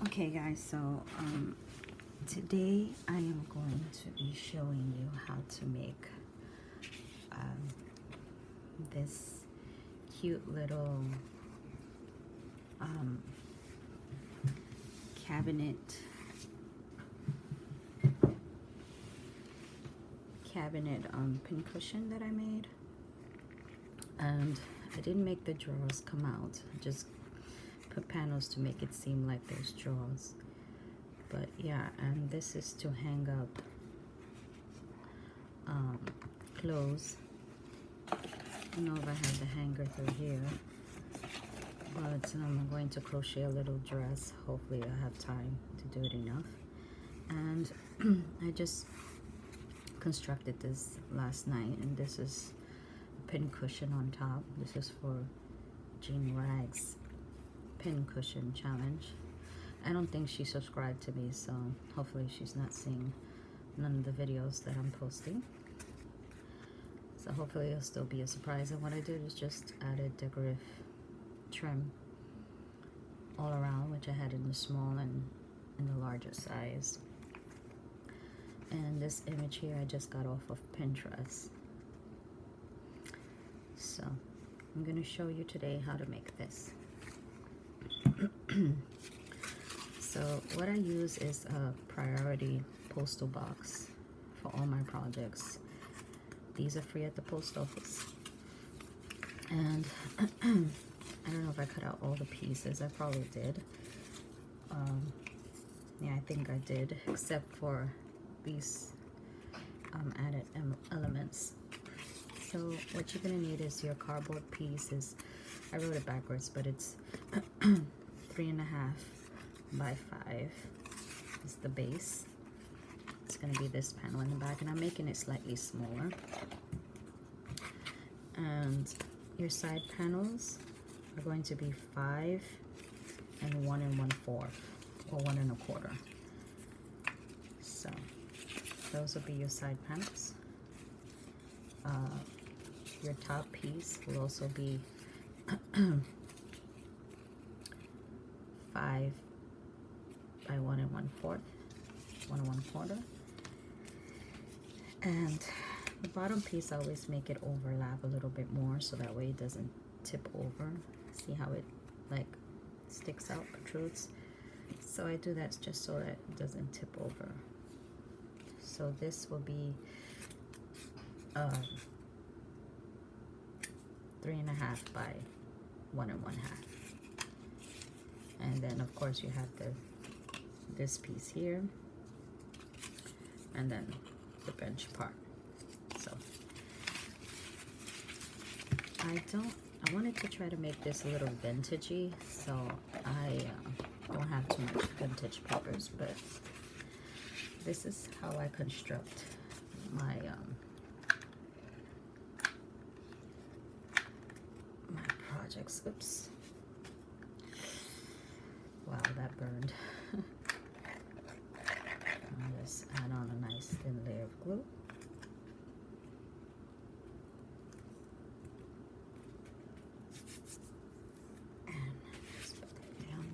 Okay guys, so today I am going to be showing you how to make this cute little cabinet pincushion that I made. And I didn't make the drawers come out, I just put panels to make it seem like there's drawers. But yeah, and this is to hang up clothes. I don't know if I have the hanger through here, but I'm going to crochet a little dress. Hopefully I have time to do it enough. And I just constructed this last night, and this is a pin cushion on top. This is for Jean Rag's pin cushion challenge. I don't think she subscribed to me, so hopefully she's not seeing none of the videos that I'm posting. So hopefully it'll still be a surprise. And what I did is just added decorative trim all around, which I had in the small and in the larger size. And this image here I just got off of Pinterest. So I'm going to show you today how to make this. So what I use is a priority postal box for all my projects. These are free at the post office. And I don't know if I cut out all the pieces. I probably did. Yeah, I think I did, except for these added elements. So what you're gonna need is your cardboard pieces. I wrote it backwards, but it's 3.5 by 5 is the base. It's going to be this panel in the back, and I'm making it slightly smaller. And your side panels are going to be 5 and 1 1/4 or 1 1/4. So those will be your side panels. Your top piece will also be 5 by 1 1/4, 1 1/4. And the bottom piece, I always make it overlap a little bit more so that way it doesn't tip over. See how it like sticks out, protrudes? So I do that just so that it doesn't tip over. So this will be 3.5 by 1 1/2. And then of course you have this piece here, and then the bench part. So I wanted to try to make this a little vintagey, so I don't have too much vintage papers, but this is how I construct my my projects. Oops. Wow, that burned. I'll just add on a nice thin layer of glue. And just put that down.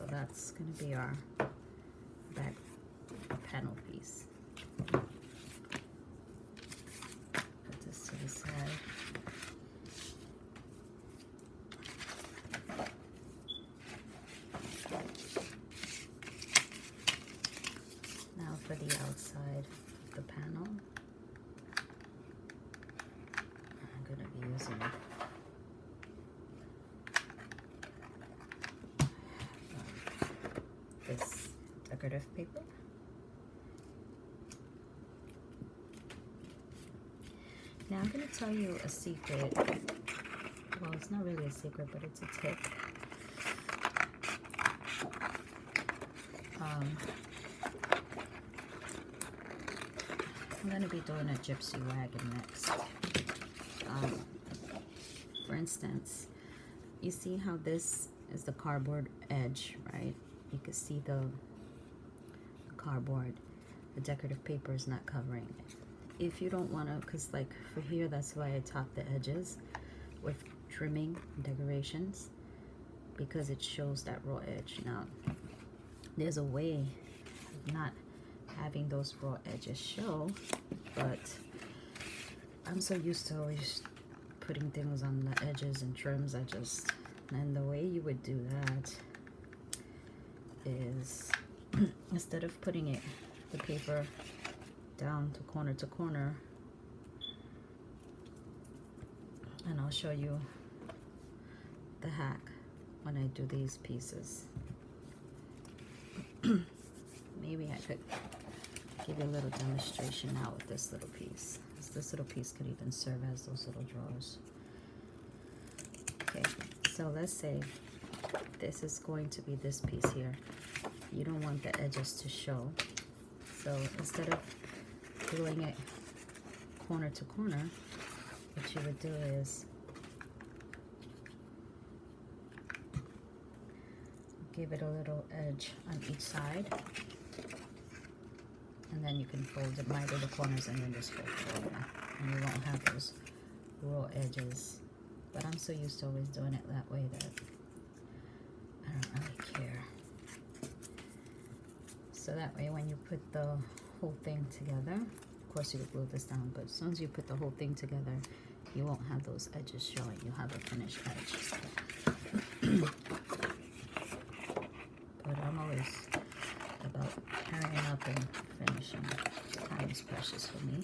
That's going to be our back panel piece. Put this to the side. Now for the outside of the panel, I'm going to be using this decorative paper. Now I'm going to tell you a secret. Well, it's not really a secret, but it's a tip. I'm going to be doing a gypsy wagon next. For instance, you see how this is the cardboard edge, right? You can see the cardboard. The decorative paper is not covering it. If you don't want to, because like for here, that's why I top the edges with trimming decorations, because it shows that raw edge. Now, there's a way of not having those raw edges show, but I'm so used to always putting things on the edges and trims. And the way you would do that is instead of putting the paper down to corner, and I'll show you the hack when I do these pieces. Maybe I could give you a little demonstration now with this little piece. This little piece could even serve as those little drawers. Okay, so let's say this is going to be this piece here. You don't want the edges to show. So instead of gluing it corner to corner, what you would do is give it a little edge on each side, and then you can fold it, miter the corners, and then just fold it over, and you won't have those raw edges. But I'm so used to always doing it that way that I don't really care. So that way when you put the whole thing together, of course you would glue this down, but as soon as you put the whole thing together, you won't have those edges showing. You'll have a finished edge. But I'm always about hurrying up and finishing. Time is precious for me.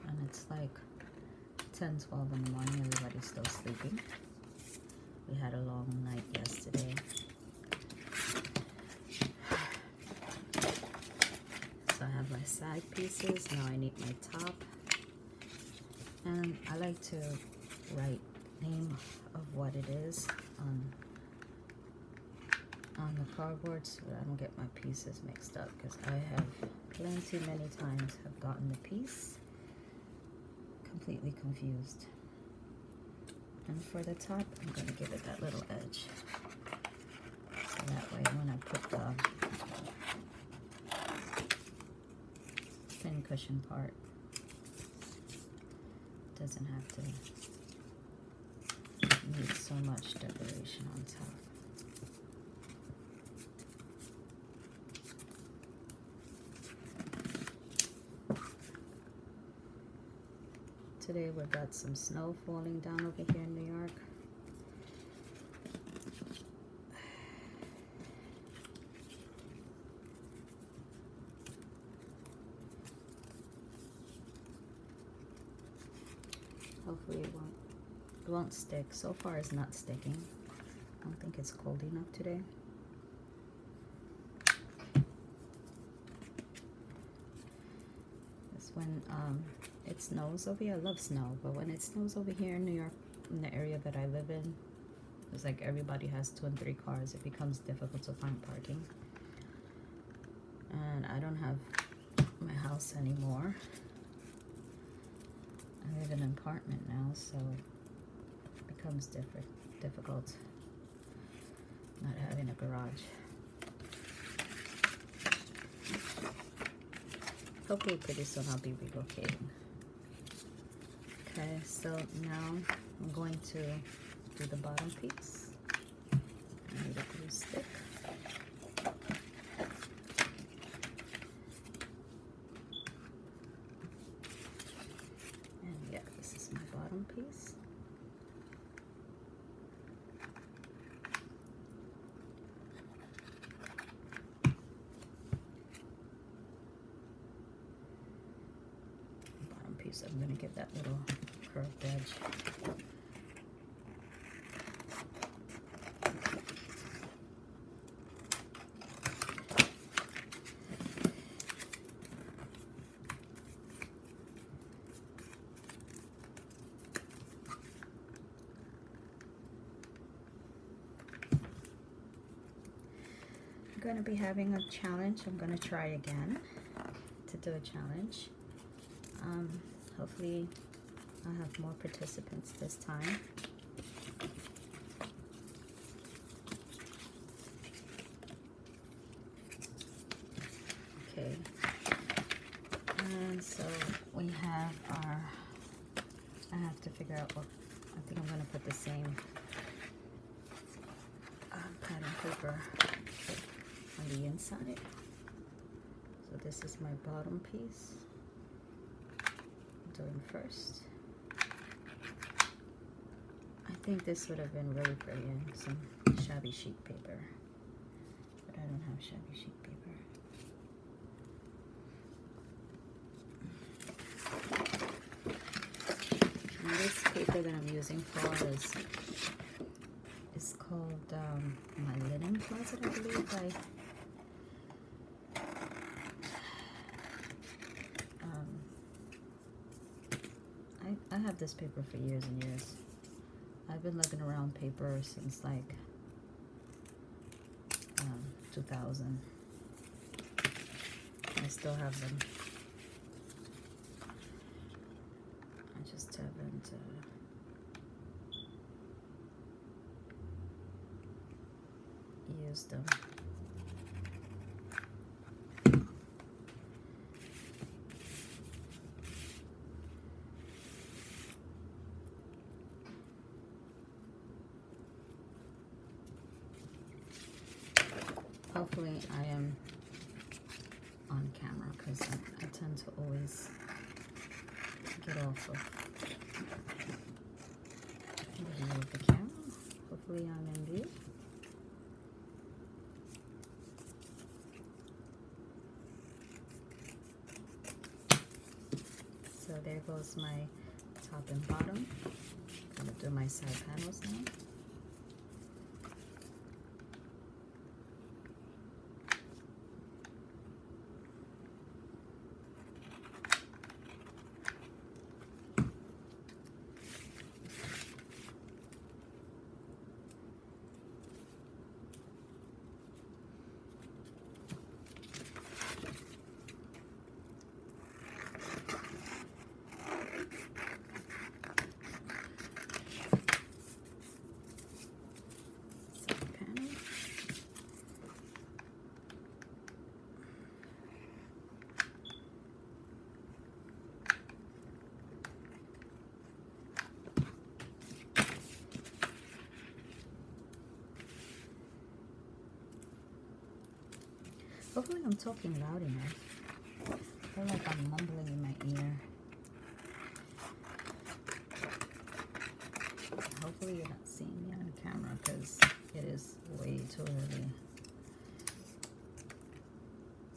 And it's like 10, 12 in the morning. Everybody's still sleeping. We had a long night yesterday. So I have my side pieces. Now I need my top. And I like to write name of what it is on the cardboard so that I don't get my pieces mixed up, because I have many times have gotten the piece completely confused. And for the top, I'm going to give it that little edge, so that way when I put the thin cushion part, it doesn't have to need so much decoration on top. Today we've got some snow falling down over here in New York. Hopefully it won't stick. So far it's not sticking. I don't think it's cold enough today. It's when it snows over here. I love snow, but when it snows over here in New York, in the area that I live in, it's like everybody has 2 and 3 cars. It becomes difficult to find parking. And I don't have my house anymore. I live in an apartment now, so it becomes difficult not having a garage. Hopefully pretty soon I'll be relocating. Okay, so now I'm going to do the bottom piece. I need a glue stick. And yeah, this is my bottom piece. Bottom piece, I'm going to give that little curved edge. I'm going to be having a challenge. I'm going to try again to do a challenge. Hopefully I have more participants this time. Okay, and so we have our, I have to figure out what, I think I'm going to put the same pattern paper on the inside. So this is my bottom piece. I'm doing first. I think this would have been really pretty in some shabby chic paper, but I don't have shabby chic paper. And this paper that I'm using for is called My Linen Closet, I believe, by I have this paper for years and years. I've been looking around paper since like 2000. I still have them. I just haven't used them. Hopefully I am on camera because I tend to always get off of the view of the camera. Hopefully I'm in view. So there goes my top and bottom. I'm going to do my side panels now. Hopefully I'm talking loud enough. I feel like I'm mumbling in my ear. Hopefully you're not seeing me on camera because it is way too early.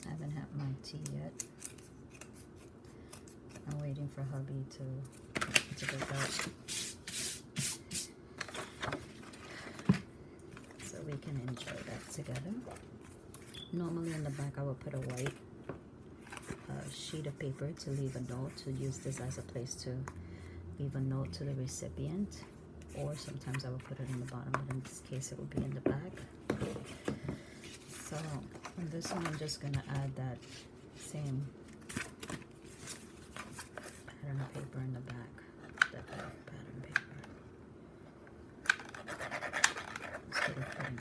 I haven't had my tea yet. I'm waiting for hubby to wake up so we can enjoy that together. Normally in the back I would put a white sheet of paper to leave a note, to use this as a place to leave a note to the recipient, or sometimes I would put it in the bottom, but in this case it would be in the back. So on this one I'm just going to add that same pattern paper in the back, that pattern paper, instead of putting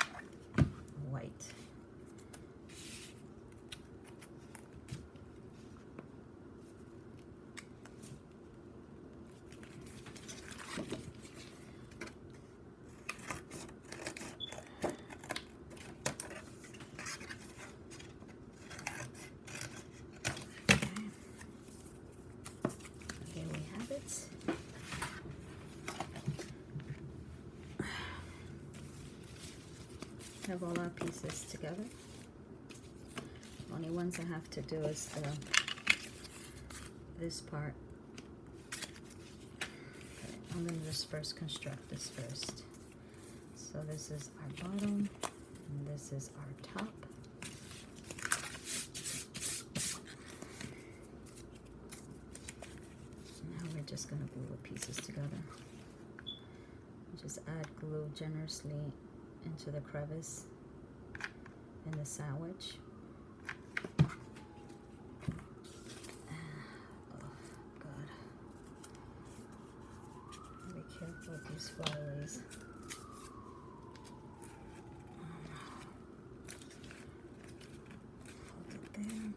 white. Have all our pieces together. Only ones I have to do is this part. Okay, I'm going to just first construct this first. So this is our bottom and this is our top. Now we're just going to glue the pieces together. Just add glue generously into the crevice in the sandwich. Oh God. with these flyaways. Hold it there.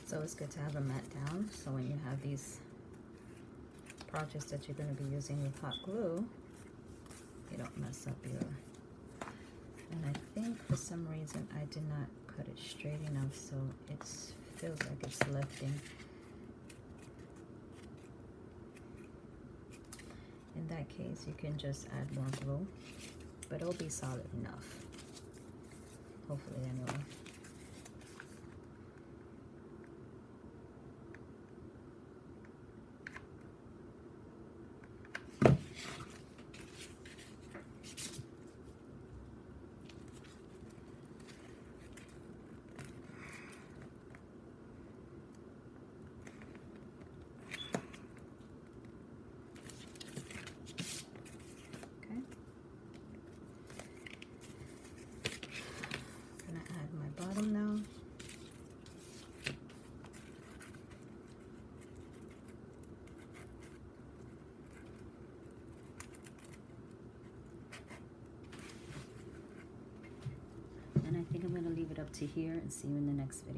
So it's good to have a mat down, so when you have these projects that you're going to be using with hot glue, you don't mess up your... And I think for some reason I did not cut it straight enough, so it feels like it's lifting. In that case, you can just add more glue, but it'll be solid enough. Hopefully, anyway. Bottom now. And I think I'm going to leave it up to here and see you in the next video.